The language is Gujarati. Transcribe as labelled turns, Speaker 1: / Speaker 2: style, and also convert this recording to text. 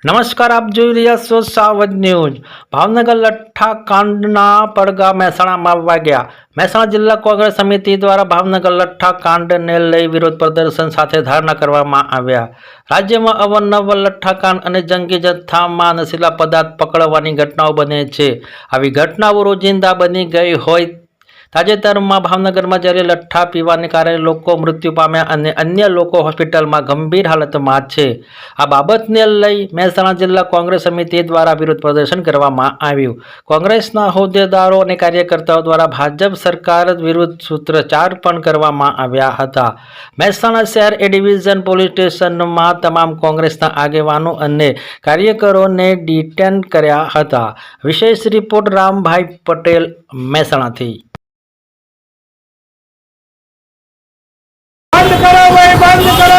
Speaker 1: નમસ્કાર, આપ જોઈ રહ્યા છો સાવજ ન્યૂઝ। ભાવનગર લઠ્ઠા કાંડના પડઘા મહેસાણામાં વાગ્યા। મહેસાણા જિલ્લા કોંગ્રેસ સમિતિ દ્વારા ભાવનગર લઠ્ઠા કાંડને લઈ વિરોધ પ્રદર્શન સાથે ધારણા કરવામાં આવ્યા। રાજ્યમાં અવારનવાર લઠ્ઠા કાંડ અને જંગી જથ્થામાં નશીલા પદાર્થ પકડવાની ઘટનાઓ બને છે। આવી ઘટનાઓ રોજિંદા બની ગઈ હોય। તાજેતરમાં ભાવનગરમાં જ્યારે લઠ્ઠા પીવાને કારણે લોકો મૃત્યુ પામ્યા અને અન્ય લોકો હોસ્પિટલમાં ગંભીર હાલતમાં છે। આ બાબતને લઈ મહેસાણા જિલ્લા કોંગ્રેસ સમિતિ દ્વારા વિરોધ પ્રદર્શન કરવામાં આવ્યું। કોંગ્રેસના હોદ્દેદારો અને કાર્યકર્તાઓ દ્વારા ભાજપ સરકાર વિરુદ્ધ સૂત્રોચ્ચાર પણ કરવામાં આવ્યા હતા। મહેસાણા શહેર એ ડિવિઝન પોલીસ સ્ટેશનમાં તમામ કોંગ્રેસના આગેવાનો અને કાર્યકરોને ડિટેન કર્યા હતા। વિશેષ રિપોર્ટ રામભાઈ પટેલ, મહેસાણાથી।
Speaker 2: બંધ કરો ભાઈ, બંધ કરો।